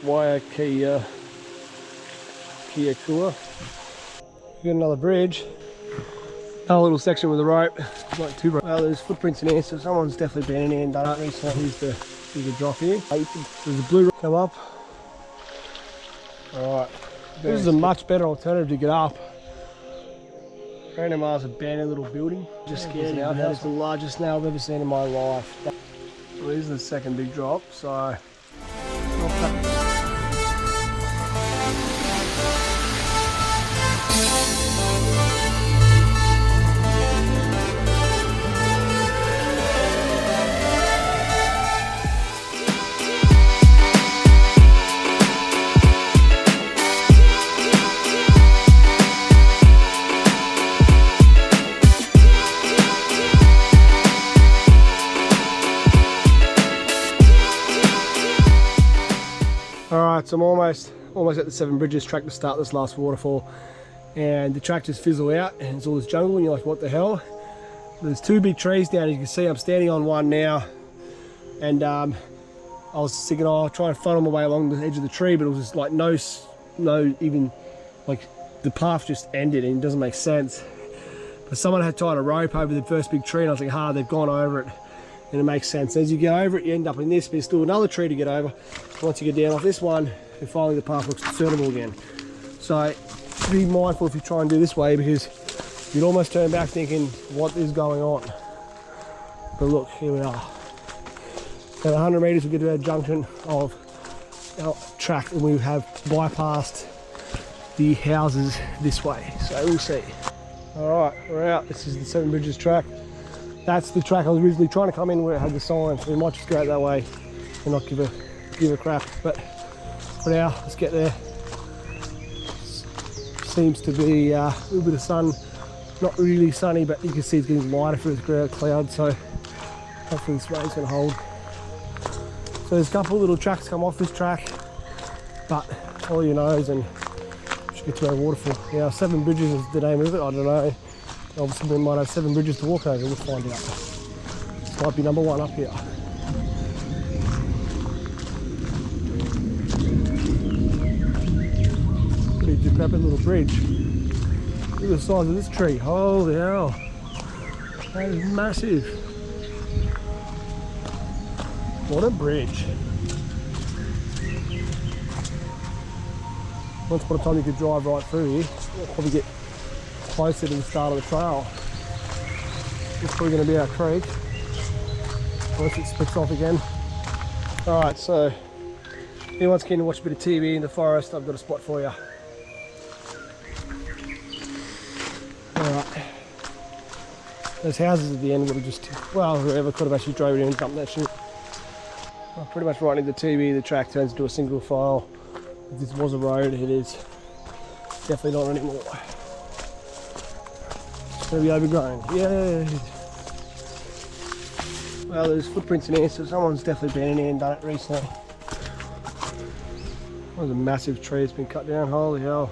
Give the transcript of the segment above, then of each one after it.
Waikaekua. Got another bridge. Another little section with a rope. Like two ropes. Well, there's footprints in here, so someone's definitely been in here and done it recently. Here's the drop here. There's a blue rope come up. Alright. This is a much better alternative to get up. 300 miles abandoned little building. Just scared out. That is the largest snail I've ever seen in my life. Well, this is the second big drop, so alright, so I'm almost at the Seven Bridges track to start this last waterfall, and the track just fizzled out and it's all this jungle and you're like, what the hell? There's two big trees down, as you can see. I'm standing on one now, and I was thinking, oh, I'll try and funnel my way along the edge of the tree, but it was just like no even like the path just ended and it doesn't make sense. But someone had tied a rope over the first big tree and I was like, they've gone over it. And it makes sense. As you get over it, you end up in this, but there's still another tree to get over. Once you get down off this one, and finally the path looks discernible again. So be mindful if you try and do this way, because you'd almost turn back thinking, what is going on? But look, here we are. At 100 meters, we get to our junction of our track, and we have bypassed the houses this way. So we'll see. All right, we're out. This is the Seven Bridges track. That's the track I was originally trying to come in where it had the sign, so we might just go out that way and not give a crap. But for now, let's get there. Seems to be a little bit of sun, not really sunny, but you can see it's getting lighter through the clouds, so hopefully this rain's going to hold. So there's a couple of little tracks come off this track, but follow your nose and we should get to our waterfall. Now, Seven Bridges is the name of it, I don't know. Obviously we might have 7 bridges to walk over, we'll find out. This might be number one up here. Pretty decrepit little bridge. Look at the size of this tree, holy hell. That is massive. What a bridge. Once upon a time you could drive right through here. We'll probably get closer to the start of the trail. It's probably going to be our creek, unless it splits off again. Alright, so if anyone's keen to watch a bit of TV in the forest, I've got a spot for you. Alright, those houses at the end would have just, well, whoever could have actually drove it in and dumped that shit. Well, pretty much right into the TV, the track turns into a single file. If this was a road, it is definitely not anymore. Gonna be overgrown. Yeah. Well, there's footprints in here, so someone's definitely been in here and done it recently. There's a massive tree that's been cut down. Holy hell.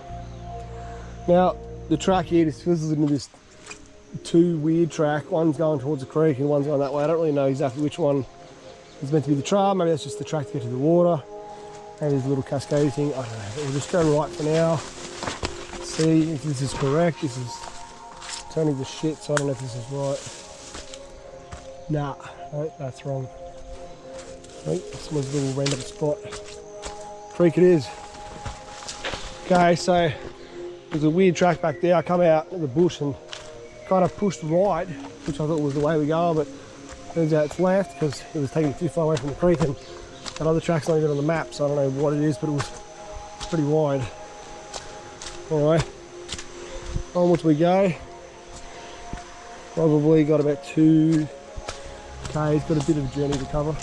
Now, the track here just fizzles into this two weird track. One's going towards the creek and one's going that way. I don't really know exactly which one is meant to be the trail. Maybe that's just the track to get to the water. Maybe there's a little cascade thing. I don't know. But we'll just go right for now. See if this is correct. This is turning to shit, so I don't know if this is right. Nah, no, that's wrong. Wait, someone's little random spot. Creek it is. Okay, so there's a weird track back there. I come out of the bush and kind of pushed right, which I thought was the way we go, but turns out it's left because it was taking it too far away from the creek, and that other track's not even on the map, so I don't know what it is, but it was pretty wide. Anyway, onwards we go. Probably got about 2 K's, got a bit of a journey to cover.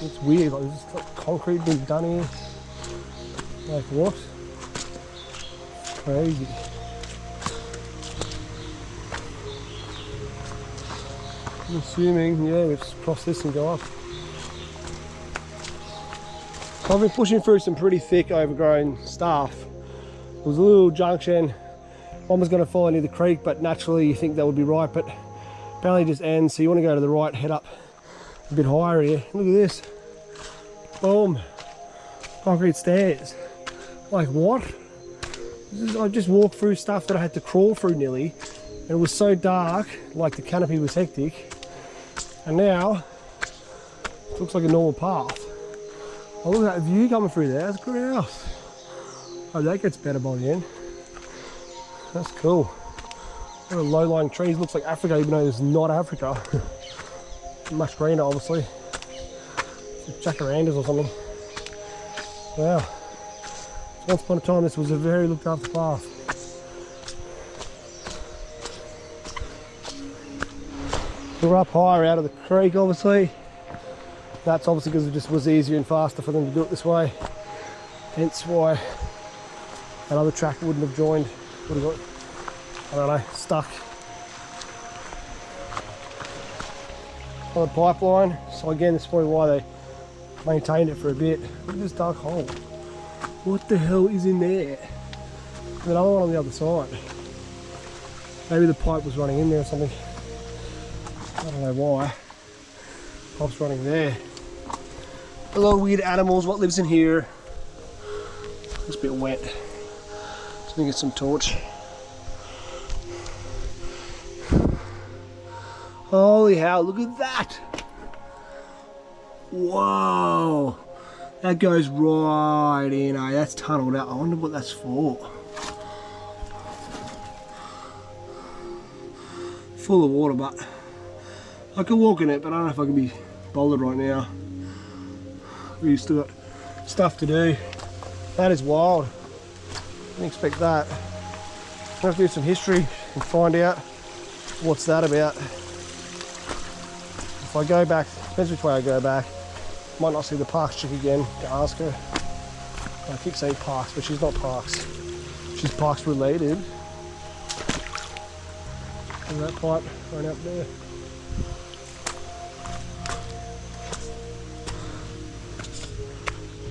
It's weird, like there's just concrete being done here. Like what? Crazy. I'm assuming, yeah, we just cross this and go up. I've been pushing through some pretty thick overgrown stuff. There was a little junction. One was going to follow near the creek, but naturally you think that would be right, but apparently it just ends, so you want to go to the right, head up a bit higher here. Look at this. Boom. Concrete stairs. Like what? I just walked through stuff that I had to crawl through nearly. And it was so dark, like the canopy was hectic. And now, it looks like a normal path. Oh, look at that view coming through there. That's a good house. Oh, that gets better by the end. That's cool. There are low-lying trees. Looks like Africa, even though it's not Africa. Much greener, obviously. Jacarandas or something. Wow. Once upon a time, this was a very looked after path. We're up higher out of the creek, obviously. That's obviously because it just was easier and faster for them to do it this way. Hence why another track wouldn't have joined. Would have got, I don't know, stuck on the pipeline. So again, that's probably why they maintained it for a bit. Look at this dark hole. What the hell is in there? There's another one on the other side. Maybe the pipe was running in there or something. I don't know why. Pipe's running there. A lot of weird animals. What lives in here? It's a bit wet. Just gonna get some torch. Holy hell, look at that! Whoa! That goes right in, eh? That's tunneled out. I wonder what that's for. Full of water, but I could walk in it, but I don't know if I can be bothered right now. We've still got stuff to do. That is wild. Didn't expect that. I'm gonna have to do some history and find out what's that about. If I go back, depends which way I go back. Might not see the Parks chick again to ask her. I keep saying Parks, but she's not Parks. She's Parks related. And that pipe right up there.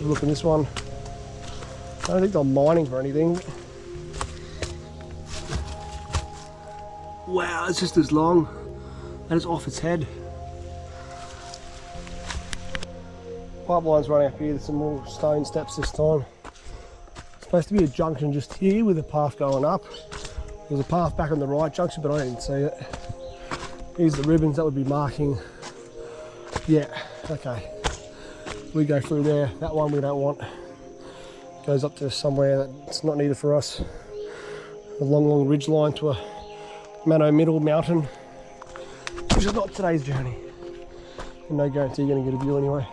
Look at this one. I don't think they're mining for anything. Wow, it's just as long. And it's off its head. Pipeline's running up here. There's some more stone steps this time. It's supposed to be a junction just here with a path going up. There's a path back on the right junction, but I didn't see it. Here's the ribbons that would be marking. Yeah, okay. We go through there. That one we don't want. Goes up to somewhere that's not needed for us. A long ridge line to a Manoa Middle mountain, which is not today's journey. And no guarantee you're going to get a view anyway.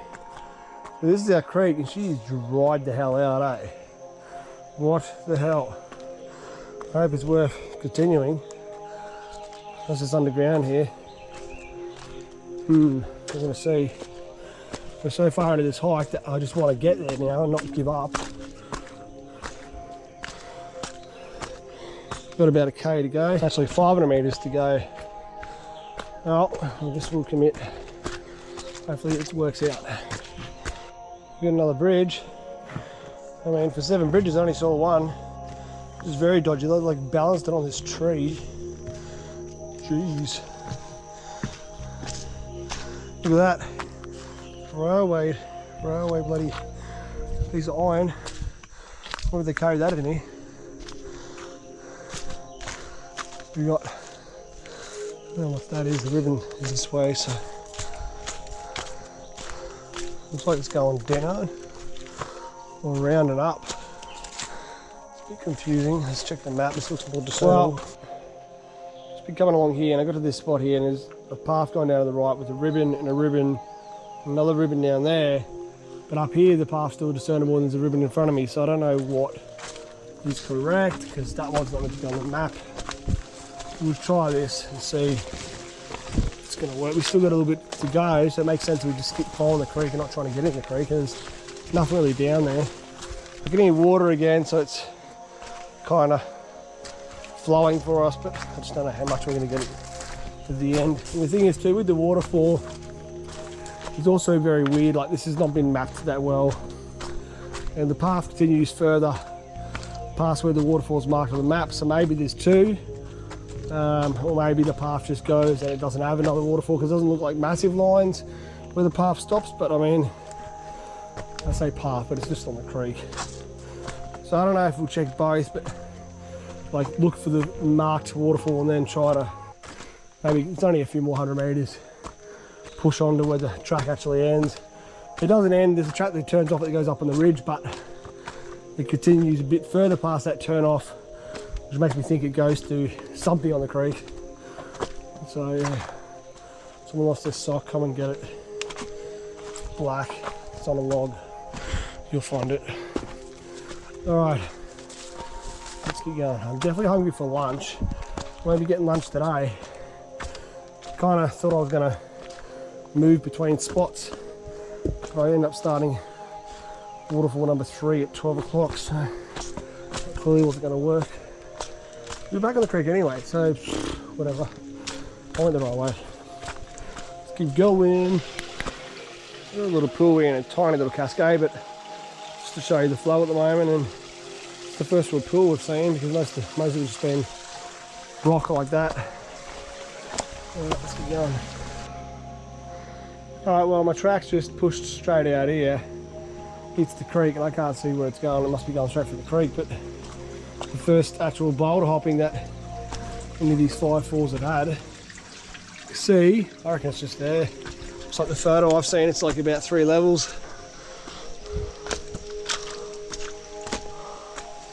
So this is our creek, and she's dried the hell out, eh? What the hell? I hope it's worth continuing. That's just underground here. We're going to see. We're so far into this hike that I just want to get there now and not give up. Got about a K to go. Actually 500 metres to go. Oh, I guess we'll commit. Hopefully it works out. We've got another bridge. I mean, for 7 bridges I only saw one. It's very dodgy. They like balanced it on this tree. Jeez. Look at that. Railway bloody piece of iron. Where would they carry that in here? We got, I don't know what that is, the ribbon is this way, so looks like it's going down or round and up. It's a bit confusing. Let's check the map. This looks more discernible. Well, it's been coming along here, and I got to this spot here, and there's a path going down to the right with a ribbon and a ribbon, another ribbon down there. But up here, the path's still discernible, and there's a ribbon in front of me, so I don't know what is correct because that one's not meant to be on the map. We'll try this and see if it's going to work. We've still got a little bit to go, so it makes sense we just keep following the creek and not trying to get in the creek. There's nothing really down there. We're getting water again, so it's kind of flowing for us, but I just don't know how much we're going to get at the end. And the thing is too, with the waterfall, it's also very weird. Like, this has not been mapped that well, and the path continues further past where the waterfall's marked on the map, so maybe there's 2. Or maybe the path just goes and it doesn't have another waterfall because it doesn't look like massive lines. where the path stops, but I mean, I say path, but it's just on the creek. So I don't know if we'll check both, but like look for the marked waterfall and then try to, maybe it's only a few more 100 meters, push on to where the track actually ends. It doesn't end, there's a track that turns off that goes up on the ridge, but it continues a bit further past that turn off, which makes me think it goes to something on the creek. So yeah, someone lost their sock, come and get it. It's black, it's on a log, you'll find it. All right, let's get going. I'm definitely hungry for lunch. Won't be getting lunch today. Kind of thought I was gonna move between spots, but I end up starting waterfall number 3 at 12 o'clock, so that clearly wasn't gonna work. We're back on the creek anyway, so whatever. I went the right way. Let's keep going. There's a little pool here and a tiny little cascade, but just to show you the flow at the moment, and it's the first real pool we've seen because most of it's just been rock like that. Alright, let's get going. Alright, well my track's just pushed straight out here, hits the creek, and I can't see where it's going. It must be going straight for the creek, but the first actual boulder hopping that any of these 5 falls have had. See, I reckon it's just there. It's like the photo I've seen, it's like about 3 levels.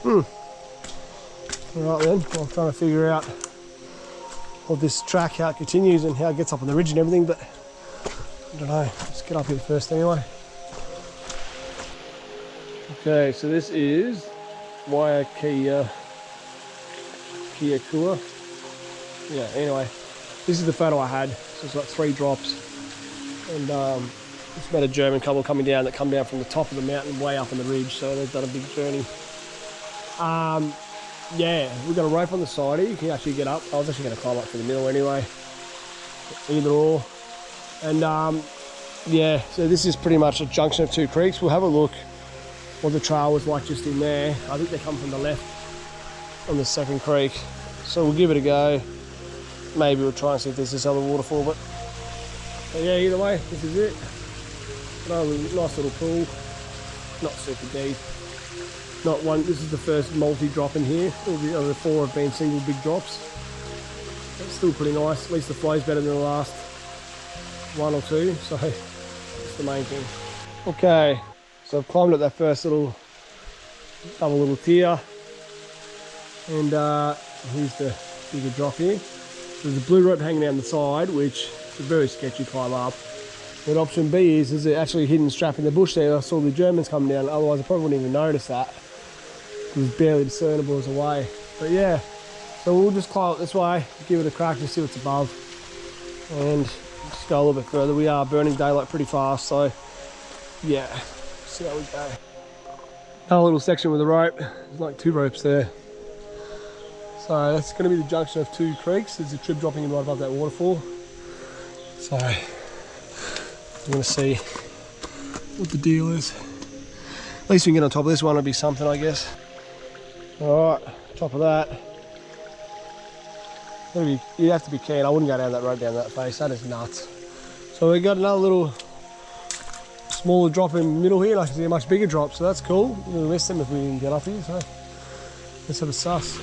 Alright then, I'm trying to figure out what this track, how it continues and how it gets up on the ridge and everything, but I don't know. Let's get up here first anyway. Okay, so this is Waikaekua. Yeah, anyway, this is the photo I had. So it's like 3 drops, and it's about a German couple coming down that come down from the top of the mountain way up on the ridge, so they've done a big journey. Yeah, we've got a rope on the side here. You can actually get up. I was actually going to climb up to the middle anyway, either or. And yeah, so this is pretty much a junction of 2 creeks. We'll have a look what the trail was like just in there. I think they come from the left on the second creek, so we'll give it a go. Maybe we'll try and see if there's this other waterfall, but yeah, either way, this is it. Nice little pool, not super deep. Not one. This is the first multi-drop in here. All the other 4 have been single big drops. It's still pretty nice. At least the flow's better than the last 1 or 2, so that's the main thing. Okay, so I've climbed up that first double little tier, and here's the bigger drop here. There's a blue rope hanging down the side, which is a very sketchy climb up. But option B is it actually a hidden strap in the bush there. I saw the Germans come down, otherwise I probably wouldn't even notice that. It was barely discernible as a way. But yeah, so we'll just climb up this way, give it a crack to see what's above, and just go a little bit further. We are burning daylight pretty fast, so yeah, see how we go. Another little section with a rope. There's like 2 ropes there. So that's going to be the junction of 2 creeks. There's a trip dropping in right above that waterfall. So I'm going to see what the deal is. At least we can get on top of this one, it'll be something, I guess. Alright, top of that. You have to be keen. I wouldn't go down that road down that face, that is nuts. So we got another little smaller drop in the middle here, and I can see a much bigger drop, so that's cool. We'll miss them if we didn't get up here, so let's have a suss.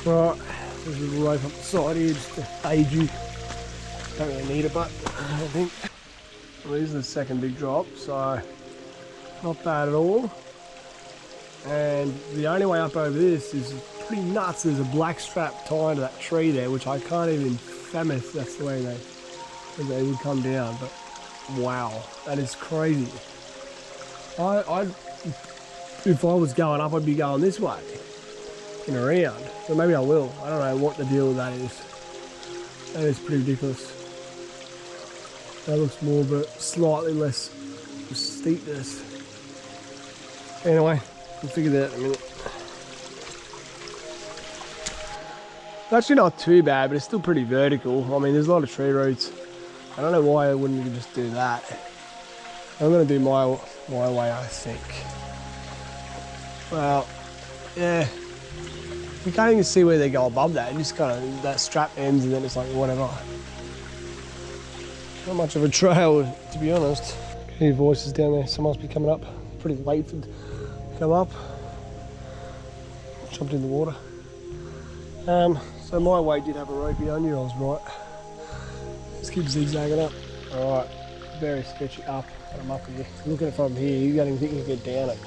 Right, there's a little rope up the side here just to aid you. Don't really need it, but I don't think. Well, this is the second big drop, so not bad at all. And the only way up over this is pretty nuts. There's a black strap tied to that tree there, which I can't even fathom if that's the way they would come down. But wow, that is crazy. If I was going up, I'd be going this way and around. So maybe I will. I don't know what the deal with that is. That is pretty ridiculous. That looks more, but slightly less steepness. Anyway, we'll figure that out in a minute. It's actually not too bad, but it's still pretty vertical. I mean, there's a lot of tree roots. I don't know why I wouldn't just do that. I'm going to do my way, I think. Well, yeah. You can't even see where they go above that. It just kind of, that strap ends and then it's like whatever. Not much of a trail, to be honest. I hear voices down there. Someone must be coming up. Pretty late to come up. Jumped in the water. So my way did have a ropey. I knew I was right. Just keep zigzagging up. All right, very sketchy up. I'm up here. Looking at it from here, you don't even think you can get down it.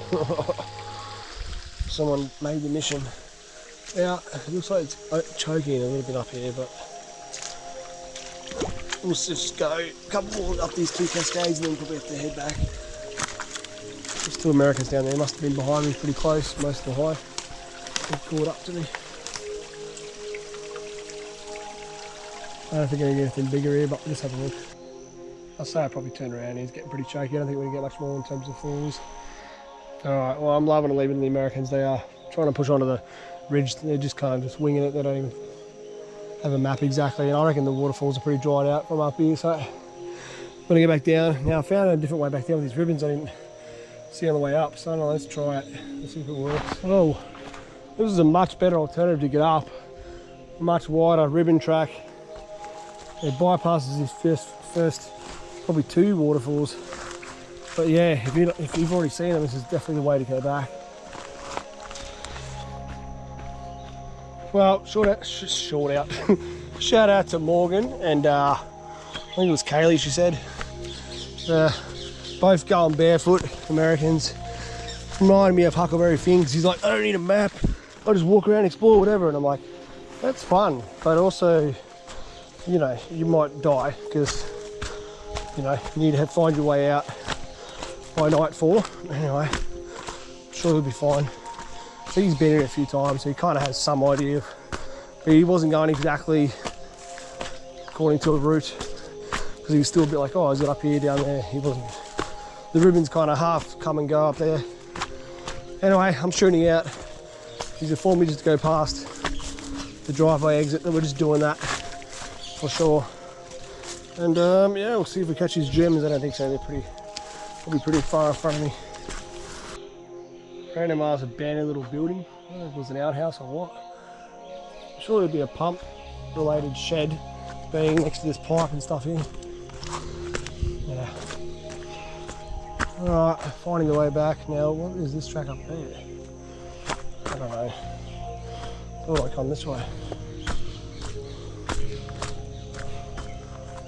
Someone made the mission. Yeah, it looks like it's choking a little bit up here, but we'll just go a couple more up these 2 cascades and then probably have to head back. There's 2 Americans down there. Must have been behind me pretty close most of the hike. They caught up to me. I don't think I'm going to get anything bigger here, but we'll just have a look. I'll say I probably turned around here. It's getting pretty choky. I don't think we're going to get much more in terms of falls. Alright, well, I'm loving to leaving the Americans. They are trying to push onto the ridge. They're just kind of just winging it. They don't even have a map exactly. And I reckon the waterfalls are pretty dried out from up here. So I'm going to get back down. Now I found a different way back down with these ribbons I didn't see on the way up. So let's try it. Let's see if it works. Oh, this is a much better alternative to get up. Much wider ribbon track. It bypasses this first probably 2 waterfalls. But yeah, if you've already seen them, this is definitely the way to go back. Well, shout out. Shout out to Morgan and I think it was Kaylee, she said. Both going barefoot, Americans. Reminded me of Huckleberry Finn, because he's like, I don't need a map. I'll just walk around, explore, whatever. And I'm like, that's fun. But also, you know, you might die because, you know, you need to find your way out by nightfall. Anyway, I'm sure he'll be fine. So he's been here a few times, so he kind of has some idea. But he wasn't going exactly according to a route because he was still a bit like, oh, is it up here, down there? He wasn't. The ribbons kind of half come and go up there. Anyway, I'm shooting out. He's informed me just to go past the driveway exit, and we're just doing that for sure. And yeah, we'll see if we catch his gems. I don't think so. They'll be pretty far in front of me. Random ass abandoned little building. I don't know if it was an outhouse or what. I'm sure there'd be a pump related shed being next to this pipe and stuff here. Yeah. Alright, finding the way back now. What is this track up there? I don't know. Oh, I come this way.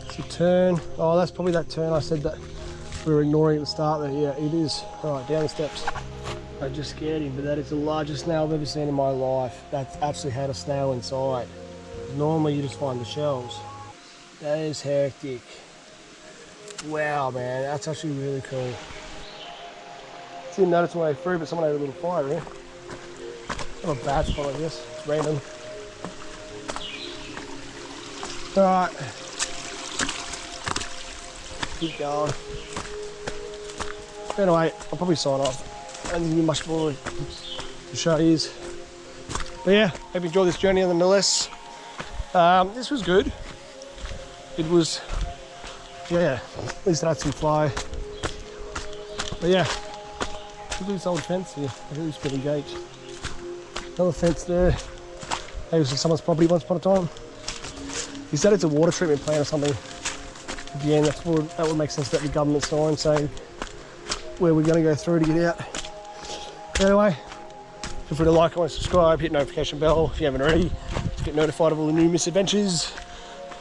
It's a turn. Oh, that's probably that turn I said that we were ignoring at the start there. Yeah, it is. Alright, down the steps. I just scared him, but that is the largest snail I've ever seen in my life. That's actually had a snail inside. Normally you just find the shells. That is hectic. Wow, man, that's actually really cool. Didn't notice my way through, but someone had a little fire here. Not a bad spot, I guess. It's random. Alright. Keep going. Anyway, I'll probably sign off. I don't think there's much more to show you. But yeah, hope you enjoyed this journey nonetheless. This was good. It was, yeah, at least I had some flow. But yeah, look at this old fence here. I think it's been engaged. Another fence there. Maybe it was someone's property once upon a time. He said it's a water treatment plant or something. At the end, that would make sense about the government sign saying where we're going to go through to get out. Anyway, feel free to like, comment, subscribe, hit notification bell if you haven't already to get notified of all the new misadventures.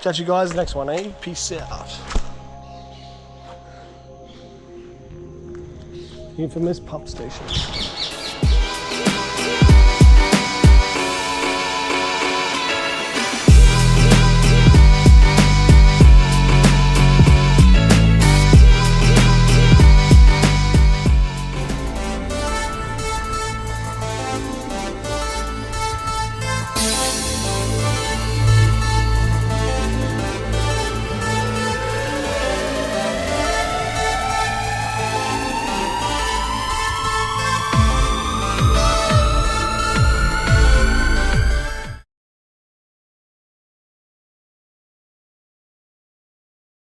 Catch you guys in the next one, eh? Peace out. Infamous pump station.